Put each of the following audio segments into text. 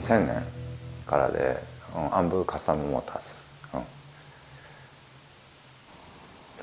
2000年からで、アンブカスタムモーターズ、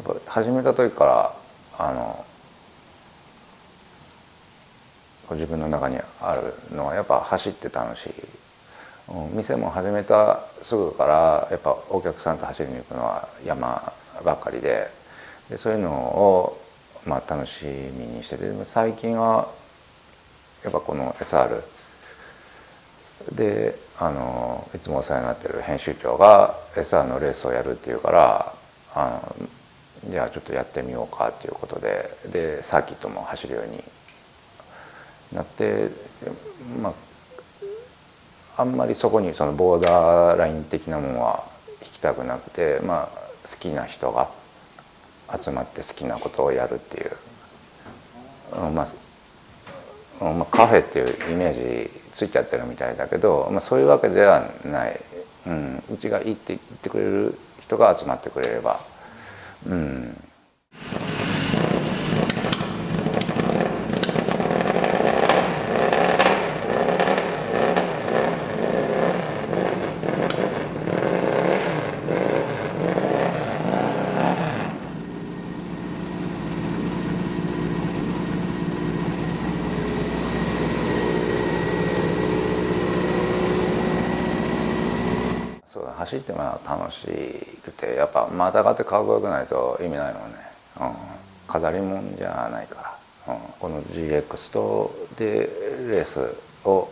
やっぱ始めた時から自分の中にあるのはやっぱ走って楽しい。店も始めたすぐからやっぱお客さんと走りに行くのは山ばっかりで、そういうのを楽しみにしてて、最近はやっぱこの SR でいつもお世話になってる編集長が SR のレースをやるっていうからじゃあちょっとやってみようかっていうことでサーキットも走るようになって、あんまりそこにそのボーダーライン的なものは引きたくなくて、好きな人が集まって好きなことをやるっていう、カフェっていうイメージついちゃってるみたいだけど、そういうわけではない、うちがいいって言ってくれる人が集まってくれれば。走って楽しくて、やっぱまたがってかっこよくないと意味ないもんね、飾り物じゃないから、この GX とでレースを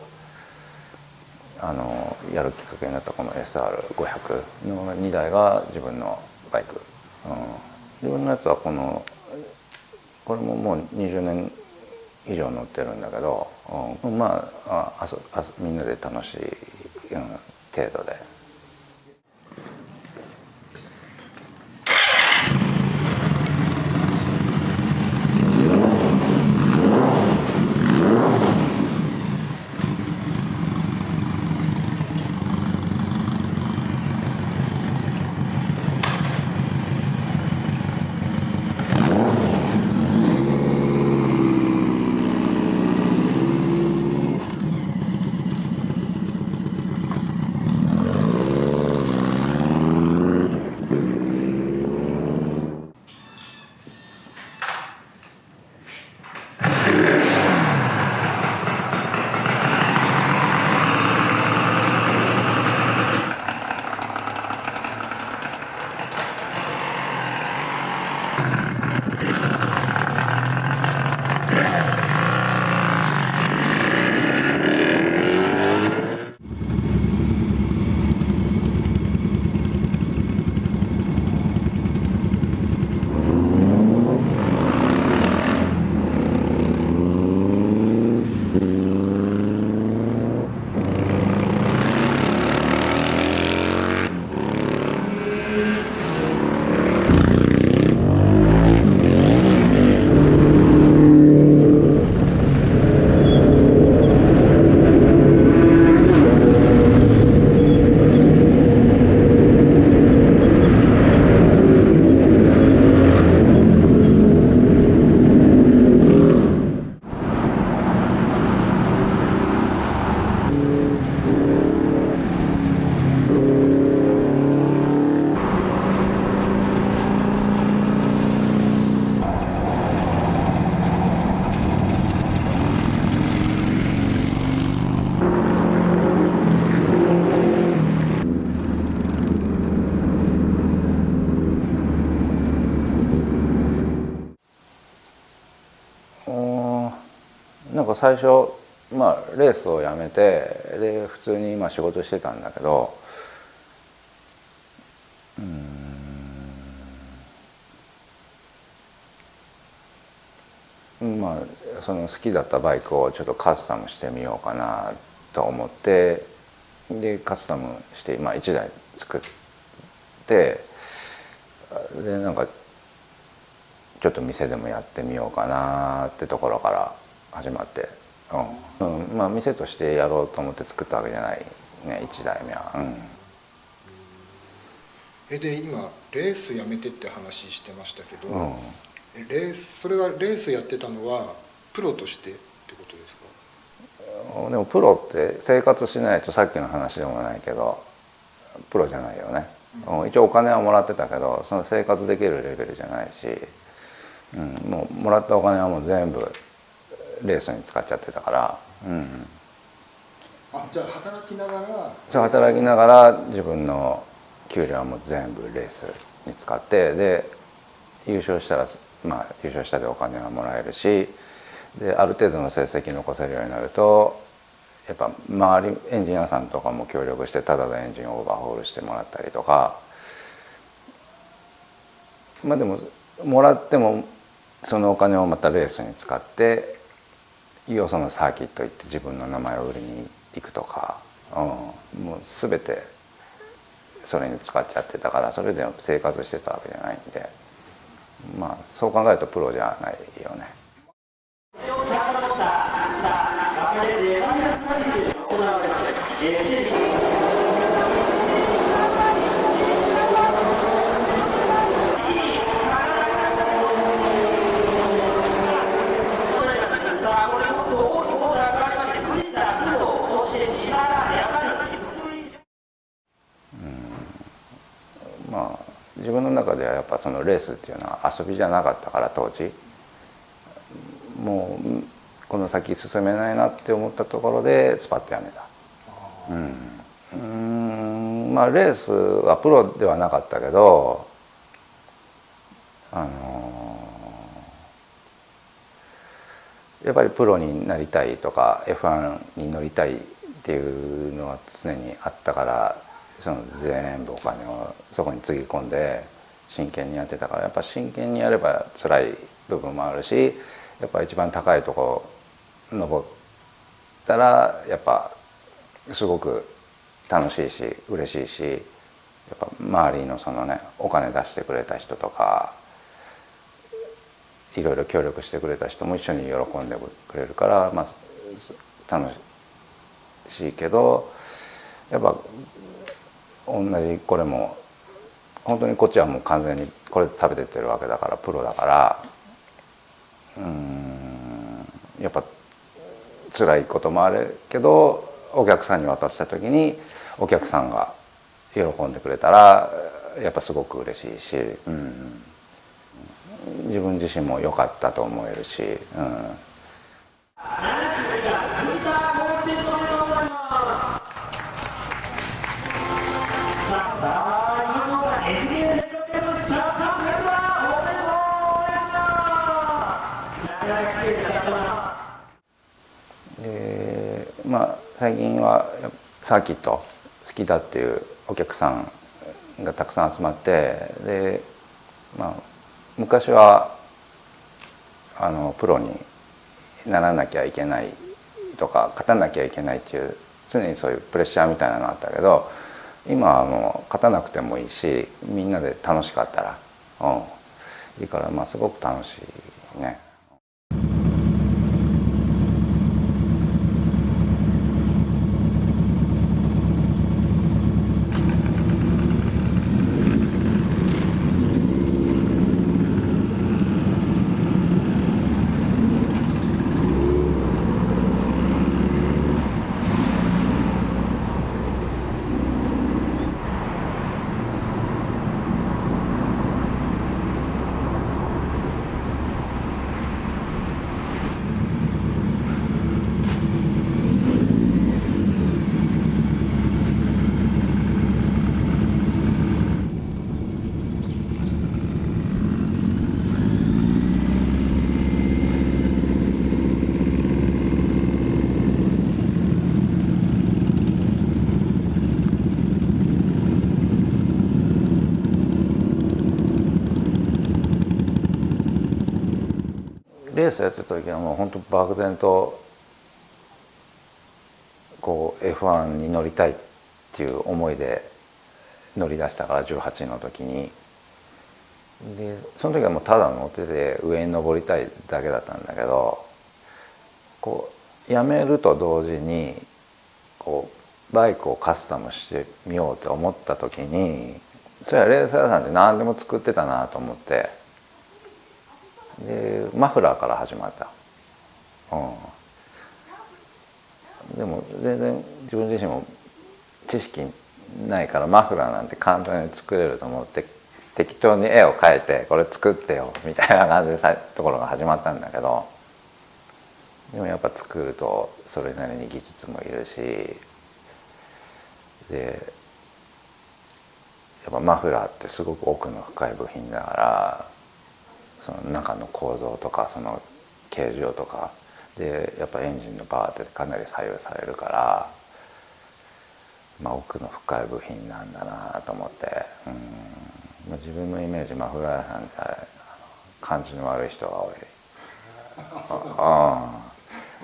やるきっかけになったこの SR500 の2台が自分のバイク、自分のやつはこれももう20年以上乗ってるんだけど、みんなで楽しい、程度で。なんか最初、レースをやめてで普通に今仕事してたんだけど、その好きだったバイクをちょっとカスタムしてみようかなと思って、でカスタムして1台作って、でなんかちょっと店でもやってみようかなってところから始まって、店としてやろうと思って作ったわけじゃないね、1台目は。で今レースやめてって話してましたけど、それはレースやってたのはプロとしてってことですか？でもプロって生活しないと、さっきの話でもないけどプロじゃないよね、一応お金はもらってたけどその生活できるレベルじゃないし、もうもらったお金はもう全部レースに使っちゃってたから、じゃあ働きながら働きながら自分の給料はもう全部レースに使って、で優勝したら優勝したでお金はもらえるし、である程度の成績残せるようになるとやっぱ周りエンジニアさんとかも協力してタダでエンジンをオーバーホールしてもらったりとか、でももらってもそのお金をまたレースに使ってよそのサーキット行って自分の名前を売りに行くとか、もう全てそれに使っちゃってたから、それで生活してたわけじゃないんで、そう考えるとプロじゃないよね。自分の中ではやっぱそのレースっていうのは遊びじゃなかったから、当時もうこの先進めないなって思ったところでスパッとやめた。レースはプロではなかったけど、やっぱりプロになりたいとか F1 に乗りたいっていうのは常にあったから、その全部お金をそこにつぎ込んで真剣にやってたから、やっぱ真剣にやれば辛い部分もあるし、やっぱ一番高いとこ登ったらやっぱすごく楽しいし嬉しいし、やっぱ周りのそのねお金出してくれた人とかいろいろ協力してくれた人も一緒に喜んでくれるから、楽しいけど、やっぱ同じこれも本当にこっちはもう完全にこれで食べてってるわけだから、プロだから、やっぱ辛いこともあるけど、お客さんに渡した時にお客さんが喜んでくれたらやっぱすごく嬉しいし、自分自身も良かったと思えるし、で最近はサーキット好きだっていうお客さんがたくさん集まって、で昔はプロにならなきゃいけないとか勝たなきゃいけないっていう常にそういうプレッシャーみたいなのがあったけど、今はもう勝たなくてもいいし、みんなで楽しかったら、いいからすごく楽しいね。レースやってた時はもう本当漠然とこう F1 に乗りたいっていう思いで乗り出したから、18の時に。でその時はもうただ乗ってて上に登りたいだけだったんだけど、こうやめると同時にこうバイクをカスタムしてみようって思った時に、それはレース屋さんって何でも作ってたなと思って、でマフラーから始まった。でも全然自分自身も知識ないからマフラーなんて簡単に作れると思って適当に絵を描いてこれ作ってよみたいな感じでところが始まったんだけど、でもやっぱ作るとそれなりに技術もいるし、でやっぱマフラーってすごく奥の深い部品だから、その中の構造とかその形状とかでやっぱエンジンのパワーってかなり左右されるから、奥の深い部品なんだなと思って、自分のイメージマフラー屋さんって感じの悪い人が多い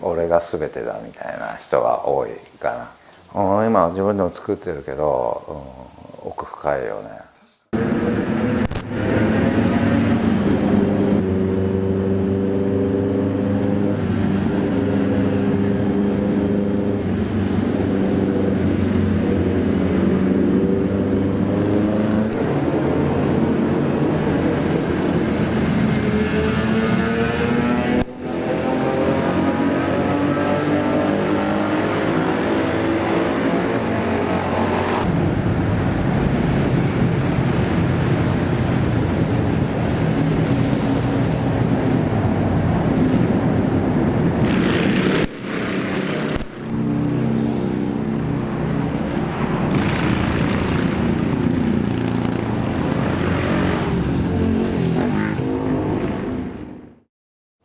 俺が全てだみたいな人が多いかな。今自分でも作ってるけど、奥深いよね。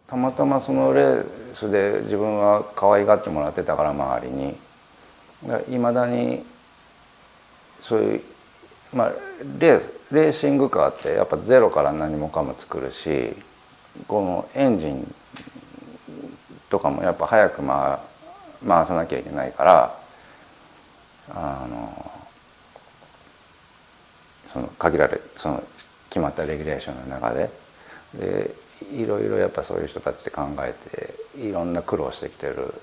たまたまそのレースで自分は可愛がってもらってたから周りにいまだにそういう、レーシングカーってやっぱゼロから何もかも作るし、このエンジンとかもやっぱ早く回さなきゃいけないから、その限られその決まったレギュレーションの中でいろいろやっぱそういう人たちって考えていろんな苦労してきてる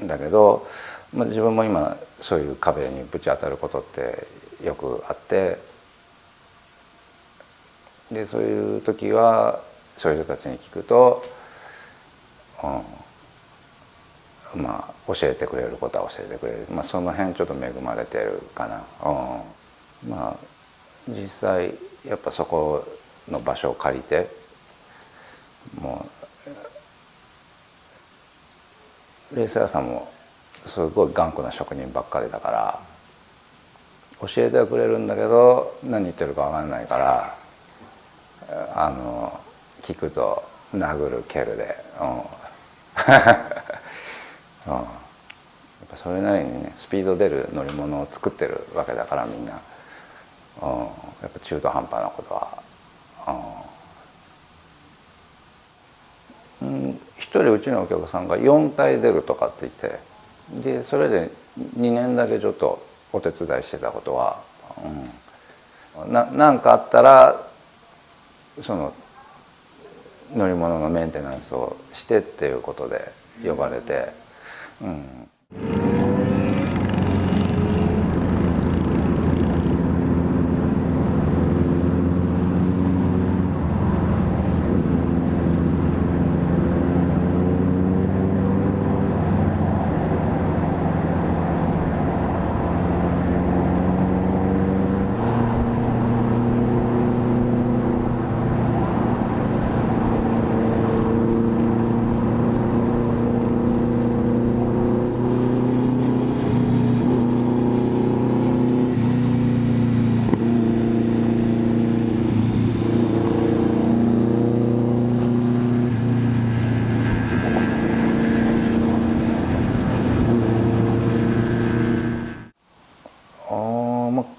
んだけど、自分も今そういう壁にぶち当たることってよくあって、でそういう時はそういう人たちに聞くと、教えてくれることは教えてくれる、その辺ちょっと恵まれてるかな。実際やっぱそこの場所を借りてもうレース屋さんもすごい頑固な職人ばっかりだから教えてはくれるんだけど何言ってるか分かんないから聞くと殴る蹴るで、やっぱそれなりにねスピード出る乗り物を作ってるわけだからみんな、やっぱ中途半端なことは。一人うちのお客さんが4体出るとかって言ってでそれで2年だけちょっとお手伝いしてたことは、なんかあったらその乗り物のメンテナンスをしてっていうことで呼ばれて、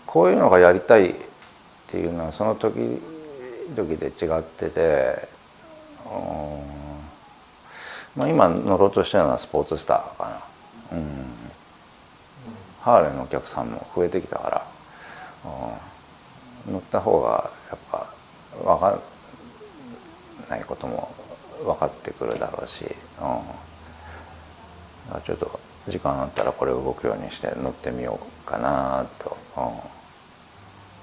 こういうのがやりたいっていうのはその時々で違ってて、今乗ろうとしてるのはスポーツスターかな、ハーレーのお客さんも増えてきたから、乗った方がやっぱ分かんないことも分かってくるだろうし、ちょっと時間あったらこれを動くようにして乗ってみようかなと。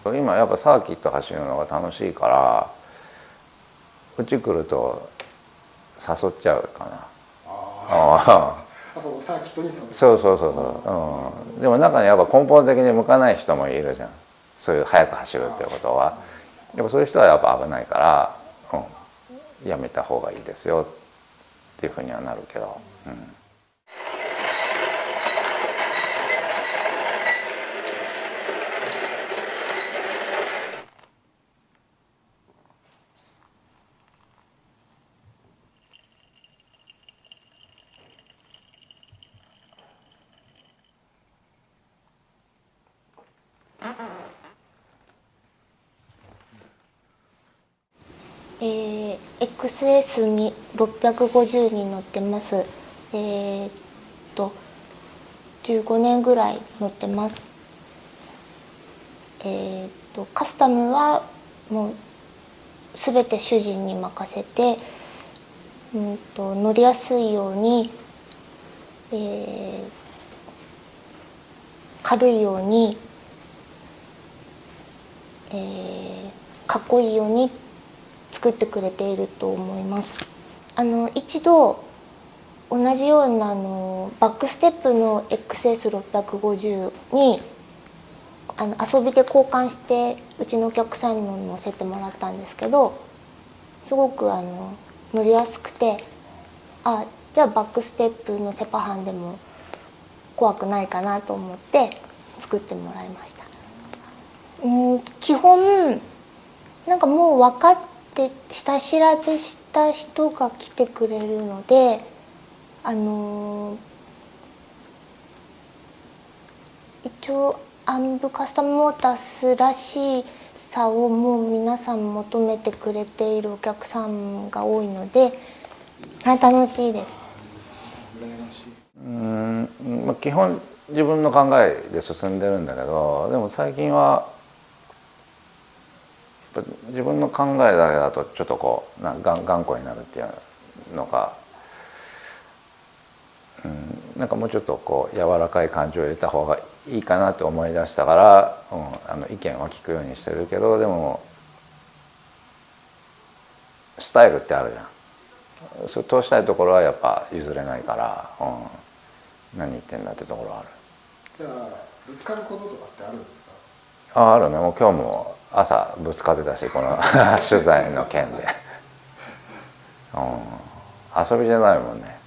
今やっぱサーキット走るのが楽しいからうち来ると誘っちゃうかな。そうサーキットにそうそうそうそう、うん、でも中にやっぱ根本的に向かない人もいるじゃん、そういう速く走るっていうことは。やっぱそういう人はやっぱ危ないから、うん、やめた方がいいですよっていうふうにはなるけど、うん。XS に650に乗ってます。15年ぐらい乗ってます。カスタムはもう全て主人に任せて、乗りやすいように、軽いように、かっこいいように作ってくれていると思います。一度同じようなバックステップの XS650 に遊びで交換してうちのお客さんにも乗せてもらったんですけど、すごく乗りやすくて、じゃあバックステップのセパハンでも怖くないかなと思って作ってもらいました。基本なんかもう分かって下調べした人が来てくれるので、一応アンブカスタムモータースらしさをもう皆さん求めてくれているお客さんが多いので、楽しいです。基本自分の考えで進んでるんだけど、でも最近はやっぱ自分の考えだけだとちょっとこう頑固になるっていうのが、なんかもうちょっとこう柔らかい感情を入れた方がいいかなと思い出したから、意見は聞くようにしてるけど、でもスタイルってあるじゃん。それ通したいところはやっぱ譲れないから、何言ってんだってところはある。じゃあぶつかることとかってあるんですか？あるね。もう今日も朝ぶつかってたし、この取材の件で、遊びじゃないもんね。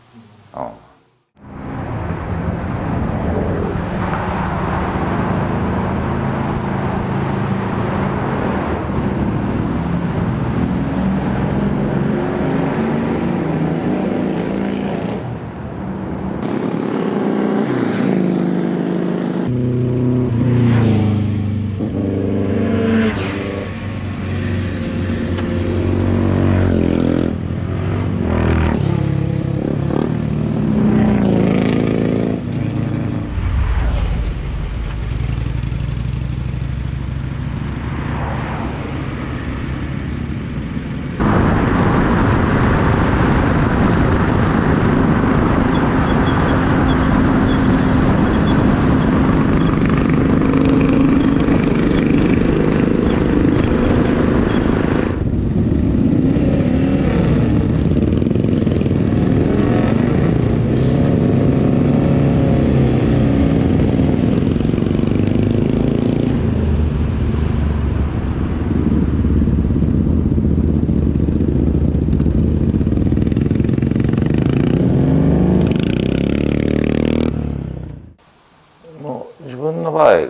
もう自分の場合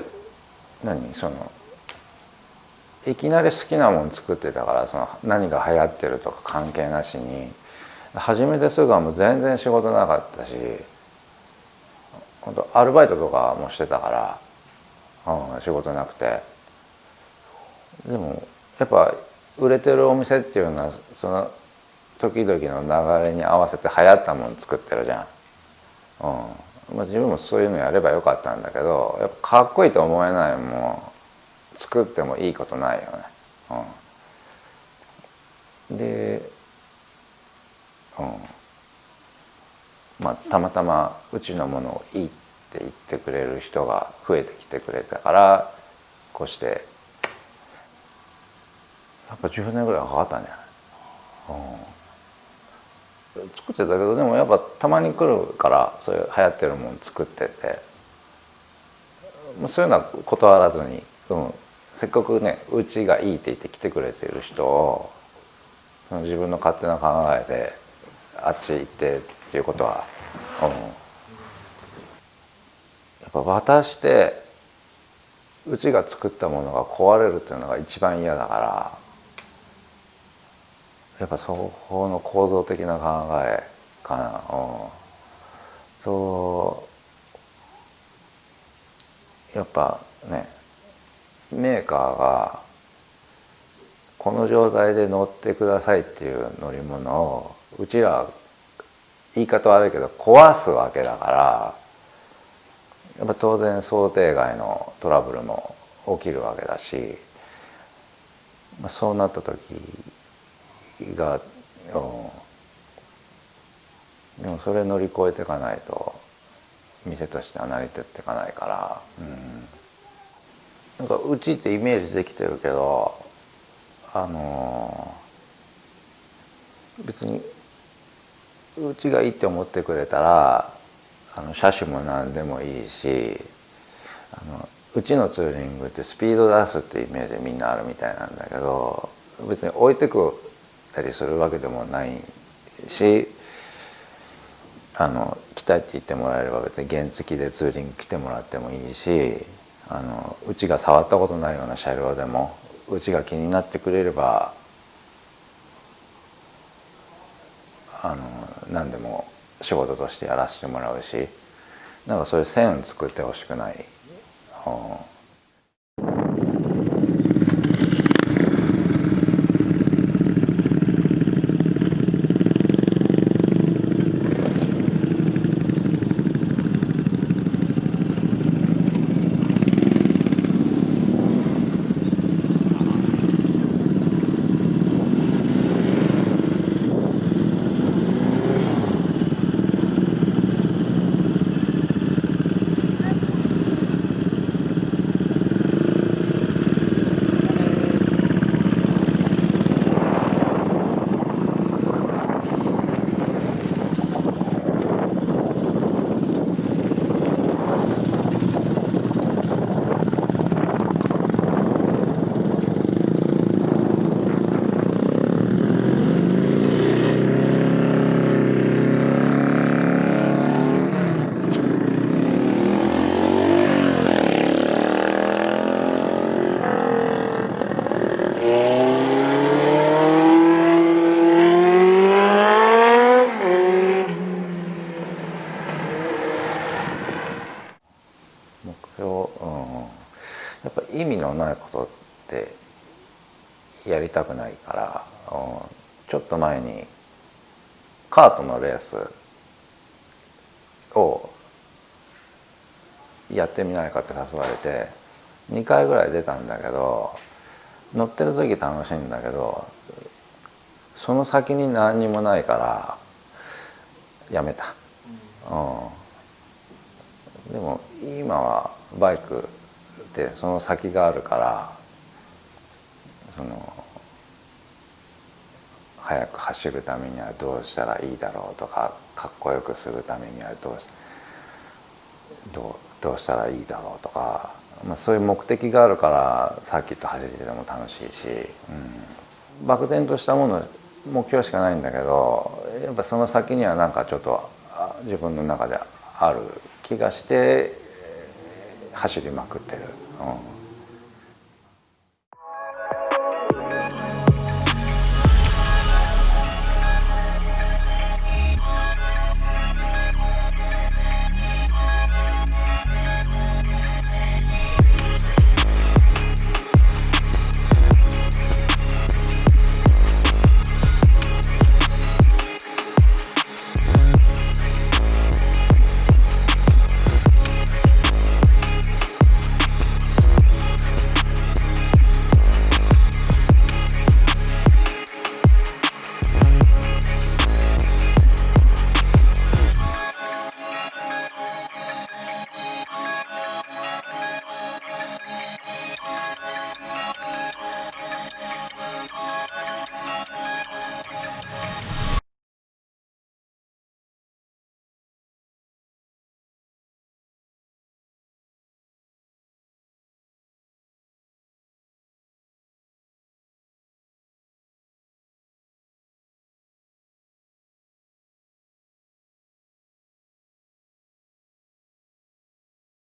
いきなり好きなもの作ってたから、何が流行ってるとか関係なしに初めてすぐはもう全然仕事なかったし、本当アルバイトとかもしてたから、仕事なくて。でもやっぱ売れてるお店っていうのはその時々の流れに合わせて流行ったもの作ってるじゃん。自分もそういうのやればよかったんだけど、やっぱかっこいいと思えないもん作ってもいいことないよね。で、たまたまうちのものをいいって言ってくれる人が増えてきてくれたから、こうしてやっぱ10年ぐらいかかったんじゃない？作ってたけど、でもやっぱたまに来るからそういう流行ってるもの作ってて、そういうのは断らずに、せっかくねうちがいいって言って来てくれている人を自分の勝手な考えであっち行ってっていうことは、やっぱ渡してうちが作ったものが壊れるっていうのが一番嫌だから、やっぱそこの構造的な考えかな。やっぱね、メーカーがこの状態で乗ってくださいっていう乗り物をうちら言い方悪いけど壊すわけだから、やっぱ当然想定外のトラブルも起きるわけだし、そうなった時が、でもそれ乗り越えていかないと店としては成り立っていかないから、なんかうちってイメージできてるけど、別にうちがいいって思ってくれたら車種も何でもいいし、うちのツーリングってスピード出すってイメージみんなあるみたいなんだけど、別に置いてくたりするわけでもないし、来たいって言ってもらえれば別に原付でツーリング来てもらってもいいし、うちが触ったことないような車両でもうちが気になってくれれば何でも仕事としてやらせてもらうし、なんかそういう線作ってほしくない。目標、やっぱ意味のないことってやりたくないから、ちょっと前にカートのレースをやってみないかって誘われて2回ぐらい出たんだけど、乗ってる時楽しいんだけどその先に何にもないからやめた。でも今はバイクってその先があるから、速く走るためにはどうしたらいいだろうとか、かっこよくするためにはどうしたらいいだろうとか、そういう目的があるからサーキット走ってても楽しいし、漠然としたもの目標しかないんだけど、やっぱその先にはなんかちょっと自分の中である気がして走りまくってる。